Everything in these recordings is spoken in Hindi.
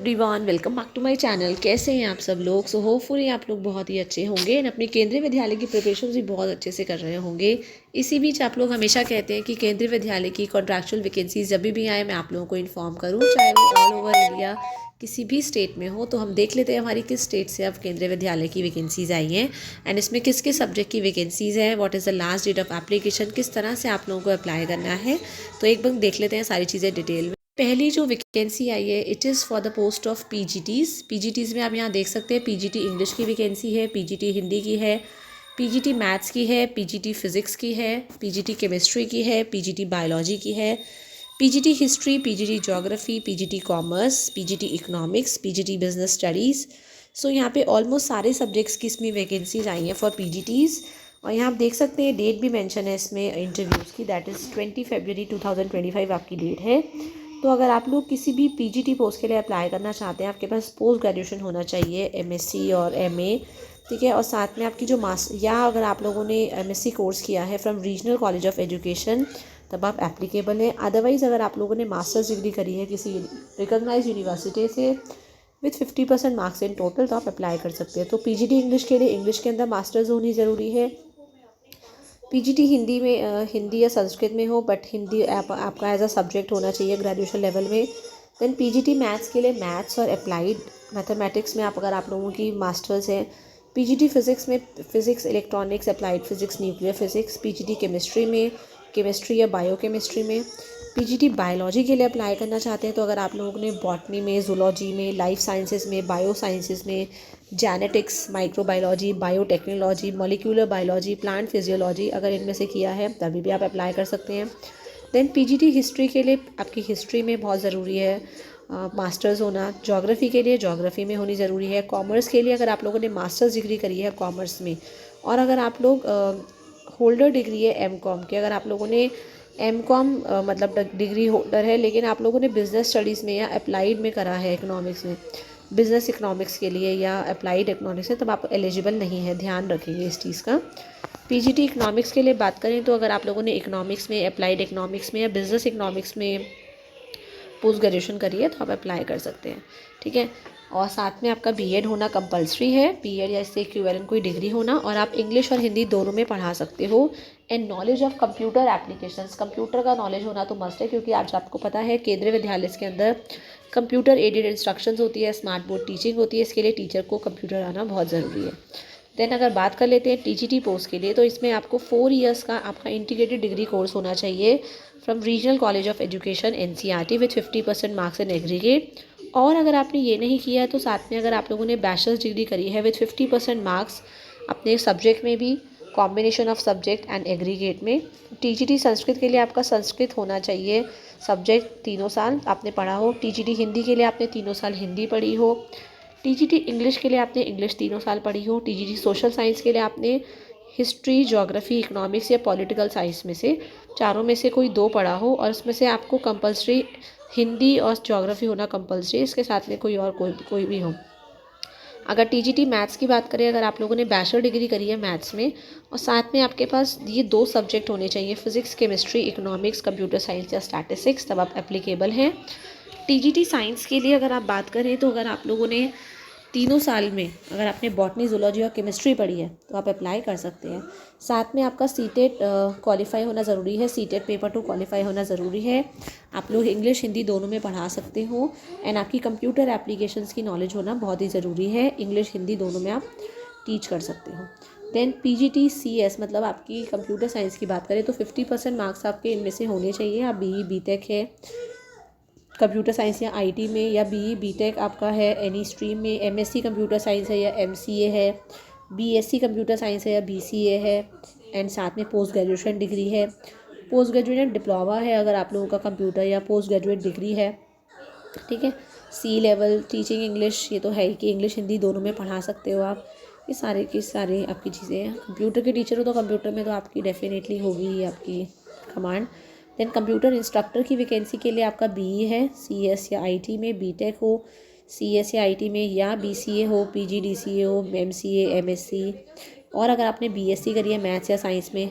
Everyone, welcome back to my channel. कैसे हैं आप सब लोग? सो होपफुली आप लोग बहुत ही अच्छे होंगे एंड अपने केंद्रीय विद्यालय की प्रिपरेशन भी बहुत अच्छे से कर रहे होंगे। इसी बीच आप लोग हमेशा कहते हैं कि केंद्रीय विद्यालय की कॉन्ट्रैक्चुअल वैकेंसीज जब भी आए मैं आप लोगों को इन्फॉर्म करूँ, चाहे वो ऑल ओवर इंडिया किसी भी स्टेट में हो। तो हम देख लेते हैं हमारी किस स्टेट से अब केंद्रीय विद्यालय की वैकेंसीज आई हैं एंड इसमें किस किस सब्जेक्ट की वैकेंसीज हैं, what is the last date of application, किस तरह से आप लोगों को अप्लाई करना है। तो एक बार देख लेते हैं सारी चीज़ें डिटेल में। पहली जो वैकेंसी आई है it is for the post of PGTs में आप यहाँ देख सकते हैं पीजीटी इंग्लिश की वैकेंसी है, पीजीटी हिंदी की है, पीजीटी मैथ्स की है, पीजीटी फिज़िक्स की है, पीजीटी केमिस्ट्री की है, पीजीटी बायोलॉजी की है, PGT history, PGT geography, PGT commerce, PGT economics, PGT business studies. So यहाँ पे ऑलमोस्ट सारे सब्जेक्ट्स की इसमें वैकेंसीज आई हैं फॉर पीजीटीज़। और यहाँ आप देख सकते हैं डेट भी मेंशन है इसमें इंटरव्यूज़ की, दैट इज़ 20 फरवरी 2025 आपकी डेट है। तो अगर आप लोग किसी भी पीजीटी पोस्ट के लिए अप्लाई करना चाहते हैं, आपके पास पोस्ट ग्रेजुएशन होना चाहिए, एमएससी और एमए, ठीक है। और साथ में आपकी जो या अगर आप लोगों ने एमएससी कोर्स किया है from regional college of education तब आप एप्लीकेबल हैं। अदरवाइज़ अगर आप लोगों ने मास्टर्स डिग्री करी है किसी रिकॉग्नाइज यूनिवर्सिटी से विथ 50% मार्क्स इन टोटल, तो आप अप्लाई कर सकते हैं। तो पीजीटी इंग्लिश के लिए इंग्लिश के अंदर मास्टर्स होनी ज़रूरी है। पीजीटी हिंदी में हिंदी या संस्कृत में हो, बट हिंदी आपका एज अ सब्जेक्ट होना चाहिए ग्रेजुएशन लेवल में। देन पीजीटी मैथ्स के लिए मैथ्स और अप्लाइड मैथमेटिक्स में अगर आप लोगों की मास्टर्स है। पीजीटी फिज़िक्स में physics electronics applied physics nuclear physics. PGT chemistry में केमिस्ट्री या बायोकेमिस्ट्री में। पीजीटी बायोलॉजी के लिए अप्लाई करना चाहते हैं तो अगर आप लोगों ने बॉटनी में, जूलॉजी में, लाइफ साइंसेज में, बायो साइंसेज में, genetics, microbiology, biotechnology, molecular biology, plant physiology अगर इनमें से किया है तभी भी आप अप्लाई कर सकते हैं। देन पीजीटी हिस्ट्री के लिए आपकी हिस्ट्री में बहुत ज़रूरी है मास्टर्स होना। ज्योग्राफी के लिए ज्योग्राफी में होनी ज़रूरी है। कॉमर्स के लिए अगर आप लोगों ने मास्टर्स डिग्री करी है कॉमर्स में, और अगर आप लोग होल्डर डिग्री है एमकॉम की, अगर आप लोगों ने एमकॉम मतलब डिग्री होल्डर है लेकिन आप लोगों ने बिजनेस स्टडीज़ में या अप्लाइड में करा है इकोनॉमिक्स में, बिजनेस इकोनॉमिक्स के लिए या अप्लाइड इकोनॉमिक्स में, तब आप एलिजिबल नहीं है, ध्यान रखेंगे इस चीज़ का। पीजीटी इकोनॉमिक्स के लिए बात करें तो अगर आप लोगों ने इकोनॉमिक्स में, अप्लाइड इकोनॉमिक्स में या बिजनेस इकोनॉमिक्स में पोस्ट ग्रेजुएशन करी है तो आप अप्लाई कर सकते हैं, ठीक है। और साथ में आपका बीएड होना कंपलसरी है, बीएड या इससे इक्विवेलेंट कोई डिग्री होना, और आप इंग्लिश और हिंदी दोनों में पढ़ा सकते हो। And knowledge of computer applications, computer का नॉलेज होना तो मस्ट है, क्योंकि आज आपको पता है केंद्रीय विद्यालय के अंदर कंप्यूटर एडेड इंस्ट्रक्शंस होती है, स्मार्ट बोर्ड टीचिंग होती है, इसके लिए टीचर को कंप्यूटर आना बहुत ज़रूरी है। देन अगर बात कर लेते हैं टीजीटी पोस्ट के लिए, तो इसमें आपको 4 ईयर्स का आपका इंटीग्रेटेड डिग्री कोर्स होना चाहिए from regional college of education NCERT with 50% marks in aggregate. और अगर आपने ये नहीं किया है तो साथ में अगर आप लोगों ने बैचलर्स डिग्री करी है विथ 50% मार्क्स अपने सब्जेक्ट में भी, combination of subject and aggregate में। टीजीटी संस्कृत के लिए आपका संस्कृत होना चाहिए सब्जेक्ट 3 साल आपने पढ़ा हो। टीजीटी हिंदी के लिए आपने 3 साल हिंदी पढ़ी हो। टीजीटी इंग्लिश के लिए आपने इंग्लिश 3 साल पढ़ी हो। टीजीटी सोशल साइंस के लिए आपने हिस्ट्री, ज्योग्राफी, इकोनॉमिक्स या पॉलिटिकल साइंस में से चारों में से कोई 2 पढ़ा हो, और उसमें से आपको कंपलसरी हिंदी और ज्योग्राफी होना कंपलसरी, इसके साथ में कोई और कोई भी हो। अगर टीजीटी मैथ्स की बात करें, अगर आप लोगों ने बैचलर डिग्री करी है मैथ्स में और साथ में आपके पास ये 2 सब्जेक्ट होने चाहिए, physics chemistry economics computer science या स्टैटिस्टिक्स, तब आप एप्लीकेबल हैं। टीजीटी साइंस के लिए अगर आप बात करें तो अगर आप लोगों ने 3 साल में अगर आपने बॉटनी, जूलॉजी और केमिस्ट्री पढ़ी है तो आप अप्लाई कर सकते हैं। साथ में आपका सीटेट क्वालिफाई होना ज़रूरी है, सीटेट पेपर 2 क्वालिफाई होना ज़रूरी है। आप लोग इंग्लिश हिंदी दोनों में पढ़ा सकते हो। एंड आपकी कंप्यूटर एप्लीकेशंस की नॉलेज होना बहुत ही ज़रूरी है, इंग्लिश हिंदी दोनों में आप टीच कर सकते हो। देन पीजीटी सीएस मतलब आपकी कंप्यूटर साइंस की बात करें तो 50% मार्क्स आपके इनमें से होने चाहिए। आप बीई बीटेक है कंप्यूटर साइंस या आईटी में, या बीई बीटेक आपका है एनी स्ट्रीम में, एमएससी कंप्यूटर साइंस है या एमसीए है, बीएससी कंप्यूटर साइंस है या बीसीए है, एंड साथ में पोस्ट ग्रेजुएशन डिग्री है, पोस्ट ग्रेजुएट डिप्लोमा है अगर आप लोगों का कंप्यूटर या पोस्ट ग्रेजुएट डिग्री है, ठीक है। सी लेवल टीचिंग इंग्लिश, ये तो है ही कि इंग्लिश हिंदी दोनों में पढ़ा सकते हो आप। ये सारे की सारी आपकी चीज़ें हैं। कंप्यूटर के टीचर हो तो कंप्यूटर में तो आपकी डेफिनेटली होगी ही आपकी कमांड। देन कंप्यूटर इंस्ट्रक्टर की वैकेंसी के लिए आपका बीई है सीएस या आईटी में, बीटेक हो सीएस या आईटी में, या बीसीए हो, पीजीडीसीए हो, एमसीए, एमएससी, और अगर आपने बीएससी करी है मैथ्स या साइंस में,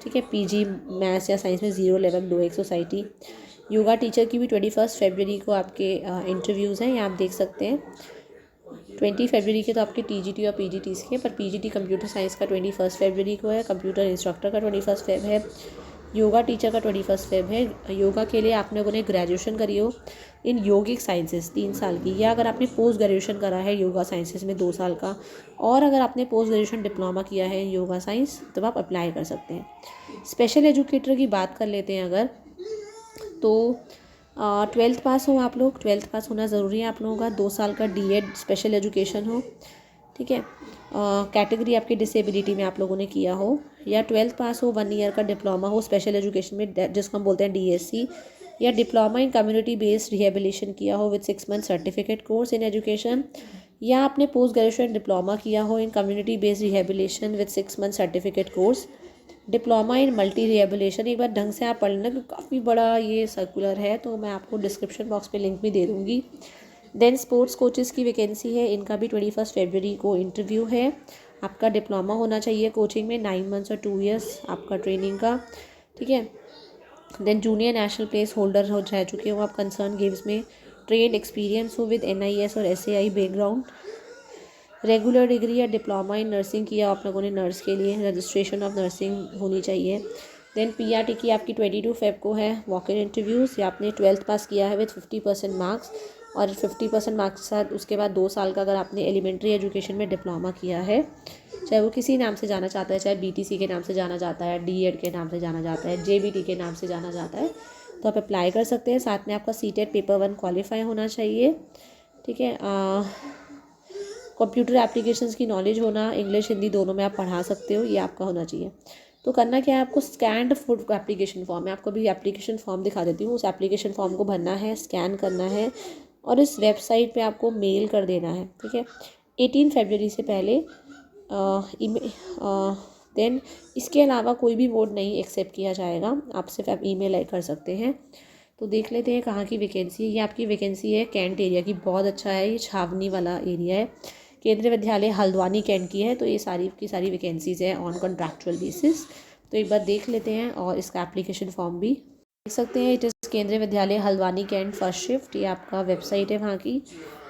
ठीक है, पीजी मैथ्स या साइंस में 0 11 2 एक सोसाइटी, योगा टीचर की भी 21 फरवरी को आपके इंटरव्यूज़ हैं, ये आप देख सकते हैं। 20 फरवरी के तो आपके टीजीटी और पीजीटीज़ के, पर पीजीटी कंप्यूटर साइंस का 21 फरवरी को है, कंप्यूटर इंस्ट्रक्टर का 21 फेब है, योगा टीचर का 21 फेब है। योगा के लिए आप लोगों ने ग्रेजुएशन करी हो इन योगिक साइंसेस 3 साल की, या अगर आपने पोस्ट ग्रेजुएशन करा है योगा साइंसेस में 2 साल का, और अगर आपने पोस्ट ग्रेजुएशन डिप्लोमा किया है योगा साइंस, तब आप अप्लाई कर सकते हैं। स्पेशल एजुकेटर की बात कर लेते हैं अगर, तो 12th पास हो आप लोग, 12th पास होना ज़रूरी है आप लोगों का, 2 साल का डीएड स्पेशल एजुकेशन हो, ठीक है। कैटेगरी आपकी डिसेबिलिटी में आप लोगों ने किया हो, या 12th पास हो, 1 ईयर का डिप्लोमा हो स्पेशल एजुकेशन में जिसको हम बोलते हैं डीएससी, या डिप्लोमा इन कम्युनिटी बेस्ड रिहेबिलिटेशन किया हो with 6 month certificate course in education, या आपने पोस्ट ग्रेजुएशन डिप्लोमा किया हो इन community based rehabilitation with 6 month certificate course, diploma in multi rehabilitation. एक बार ढंग से आप पढ़ लेना क्योंकि काफ़ी बड़ा ये सर्कुलर है, तो मैं आपको डिस्क्रिप्शन बॉक्स पे लिंक भी दे दूँगी। देन स्पोर्ट्स कोचेज़ की वैकेंसी है, इनका भी 21 फरवरी को इंटरव्यू है। आपका डिप्लोमा होना चाहिए कोचिंग में, 9 मंथ्स और 2 ईयर्स आपका ट्रेनिंग का, ठीक है। Then junior national place holder हो रह चुके हो आप कंसर्न गेम्स में, ट्रेड एक्सपीरियंस हो विद एनआईएस और एसएआई बैकग्राउंड, रेगुलर डिग्री या डिप्लोमा इन नर्सिंग किया आप लोगों ने, नर्स के लिए रजिस्ट्रेशन ऑफ नर्सिंग होनी चाहिए। देन पीआरटी की आपकी 22 फेब को है वॉक इन इंटरव्यूज़, या आपने 12th पास किया है विद 50% मार्क्स, और 50% मार्क्स के साथ उसके बाद 2 साल का अगर आपने एलिमेंट्री एजुकेशन में डिप्लोमा किया है, चाहे वो किसी नाम से जाना चाहता है, चाहे बीटीसी के नाम से जाना जाता है, डीएड के नाम से जाना जाता है, जेबीटी के नाम से जाना जाता है, तो आप अप्लाई कर सकते हैं। साथ में आपका सीटेट पेपर 1 क्वालिफाई होना चाहिए, ठीक है। कंप्यूटर एप्लीकेशंस की नॉलेज होना, इंग्लिश हिंदी दोनों में आप पढ़ा सकते हो, ये आपका होना चाहिए। तो करना क्या है आपको, स्कैन्ड फुड एप्लीकेशन फॉर्म है, आपको भी एप्लीकेशन फॉर्म दिखा देती हूँ, उस एप्लीकेशन फॉर्म को भरना है, स्कैन करना है और इस वेबसाइट पे आपको मेल कर देना है, ठीक है, 18 फरवरी से पहले। देन इसके अलावा कोई भी मोड नहीं एक्सेप्ट किया जाएगा, आप सिर्फ ईमेल कर सकते हैं। तो देख लेते हैं कहाँ की वैकेंसी है। ये आपकी वैकेंसी है कैंट एरिया की, बहुत अच्छा है, ये छावनी वाला एरिया है, केंद्रीय विद्यालय हल्द्वानी कैंट की है। तो ये सारी की सारी वैकेंसीज़ हैं ऑन कॉन्ट्रैक्चुअल बेसिस। तो एक बार देख लेते हैं, और इसका एप्लीकेशन फॉर्म भी देख सकते हैं। इट इज़ केंद्रीय विद्यालय हल्द्वानी कैंट फर्स्ट शिफ्ट, ये आपका वेबसाइट है वहाँ की।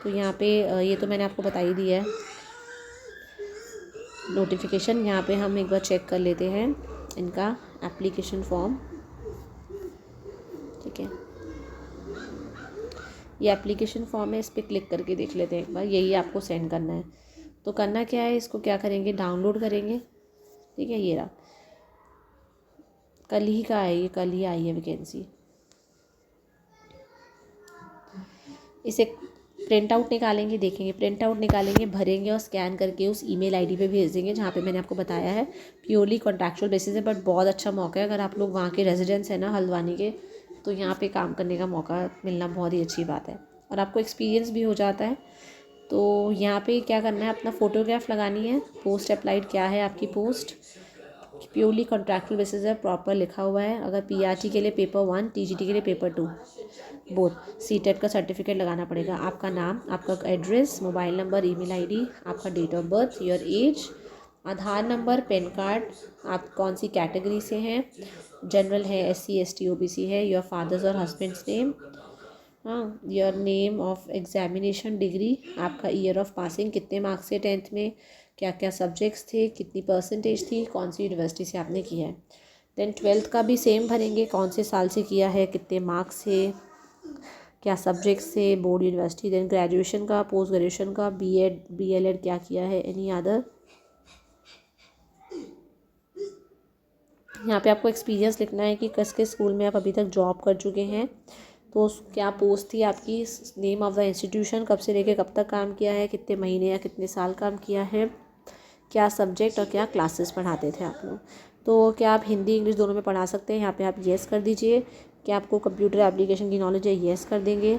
तो यहाँ पे ये तो मैंने आपको बता ही दिया है नोटिफिकेशन। यहाँ पे हम एक बार चेक कर लेते हैं इनका एप्लीकेशन फॉर्म, ठीक है। ये एप्लीकेशन फॉर्म है, इस पर क्लिक करके देख लेते हैं एक बार। यही आपको सेंड करना है। तो करना क्या है, इसको क्या करेंगे, डाउनलोड करेंगे, ठीक है। ये रहा, कल ही का है, ये कल ही आई है वैकेंसी। इसे प्रिंट आउट निकालेंगे, देखेंगे, प्रिंट आउट निकालेंगे, भरेंगे और स्कैन करके उस ईमेल आईडी पे भेज देंगे जहाँ पे मैंने आपको बताया है। प्योरली कॉन्ट्रैक्चुअल बेसिस है, बट बहुत अच्छा मौका है। अगर आप लोग वहाँ के रेजिडेंट्स हैं ना हल्द्वानी के, तो यहाँ पे काम करने का मौका मिलना बहुत ही अच्छी बात है, और आपको एक्सपीरियंस भी हो जाता है। तो यहाँ पे क्या करना है, अपना फ़ोटोग्राफ लगानी है, पोस्ट अप्लाइड क्या है आपकी पोस्ट, प्योरली कॉन्ट्रैक्चुअल बेसिस है, प्रॉपर लिखा हुआ है। अगर पीआरटी के लिए पेपर 1, टीजीटी के लिए पेपर 2 बोथ, सीटेट का सर्टिफिकेट लगाना पड़ेगा। आपका नाम, आपका address, mobile number, email ID, आपका date of birth, your age, Aadhaar number, PAN card, आप कौन सी कैटेगरी से हैं, जनरल है, एससी एसटी ओबीसी है, योर फादर्स और हस्बैंड्स नेम, हाँ, your name of examination, degree, आपका ईयर ऑफ पासिंग, कितने मार्क्स से 10th में, क्या क्या सब्जेक्ट्स थे, कितनी परसेंटेज थी, कौन सी यूनिवर्सिटी से आपने किया है। देन 12th का भी सेम भरेंगे, कौन से साल से किया है, कितने मार्क्स से, क्या सब्जेक्ट्स से, बोर्ड, यूनिवर्सिटी। देन ग्रेजुएशन का, पोस्ट ग्रेजुएशन का, बीएड बीएलएड क्या किया है, एनी अदर। यहाँ पे आपको एक्सपीरियंस लिखना है कि किस किस स्कूल में आप अभी तक जॉब कर चुके हैं, तो क्या पोस्ट थी आपकी, नेम ऑफ़ द इंस्टीट्यूशन, कब से लेके कब तक काम किया है, कितने महीने या कितने साल काम किया है, क्या सब्जेक्ट और क्या क्लासेस पढ़ाते थे आप लोग। तो क्या आप हिंदी इंग्लिश दोनों में पढ़ा सकते हैं, यहाँ पे आप येस कर दीजिए। क्या आपको कंप्यूटर एप्लीकेशन की नॉलेज है, येस कर देंगे।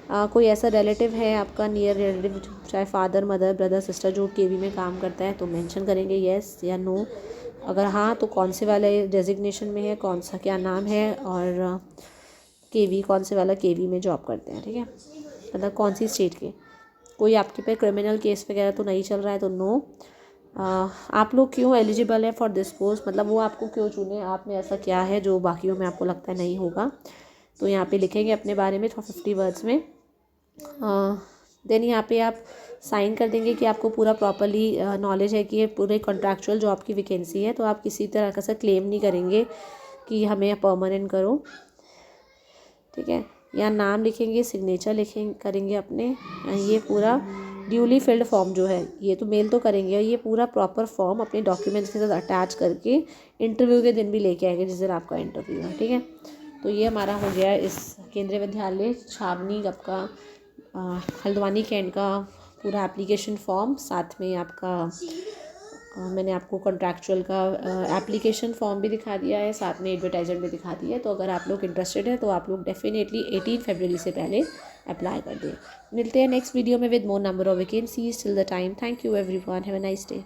कोई ऐसा रिलेटिव है आपका, नियर रिलेटिव, चाहे फादर मदर ब्रदर सिस्टर, जो केवी में काम करता है, तो मेंशन करेंगे येस या नो। अगर हाँ, तो कौन से वाले डेजिग्नेशन में है, कौन सा क्या नाम है, और केवी कौन से वाला केवी में जॉब करते हैं, ठीक है, मतलब कौन सी स्टेट के। कोई आपके पे क्रिमिनल केस वगैरह तो नहीं चल रहा है, तो नो। आप लोग क्यों एलिजिबल है फॉर दिस पोस्ट, मतलब वो आपको क्यों चुने, आप में ऐसा क्या है जो बाकियों में आपको लगता है नहीं होगा। तो यहाँ पे लिखेंगे अपने बारे में 50 वर्ड्स में। देन यहाँ पे आप साइन कर देंगे कि आपको पूरा प्रॉपरली नॉलेज है कि ये पूरे कॉन्ट्रैक्चुअल जॉब की वैकेंसी है, तो आप किसी तरह का सा क्लेम नहीं करेंगे कि हमें परमानेंट करो, ठीक है। यहाँ नाम लिखेंगे, सिग्नेचर करेंगे अपने। ये पूरा ड्यूली फिल्ड फॉर्म जो है ये तो मेल तो करेंगे, और ये पूरा प्रॉपर फॉर्म अपने डॉक्यूमेंट्स के साथ अटैच करके इंटरव्यू के दिन भी लेके आएंगे जिस दिन आपका इंटरव्यू है, ठीक है। तो ये हमारा हो गया इस केंद्रीय विद्यालय छावनी आपका हल्द्वानी कैंट का पूरा एप्लीकेशन फॉर्म, साथ में आपका मैंने आपको कॉन्ट्रैक्चुअल का एप्लीकेशन फॉर्म भी दिखा दिया है, साथ में एडवर्टाइजमेंट भी दिखा दिया है। तो अगर आप लोग इंटरेस्टेड हैं तो आप लोग डेफिनेटली 18 फरवरी से पहले अप्लाई कर दें। मिलते हैं नेक्स्ट वीडियो में with more number of vacancies. Till the time, thank you everyone, have a nice day.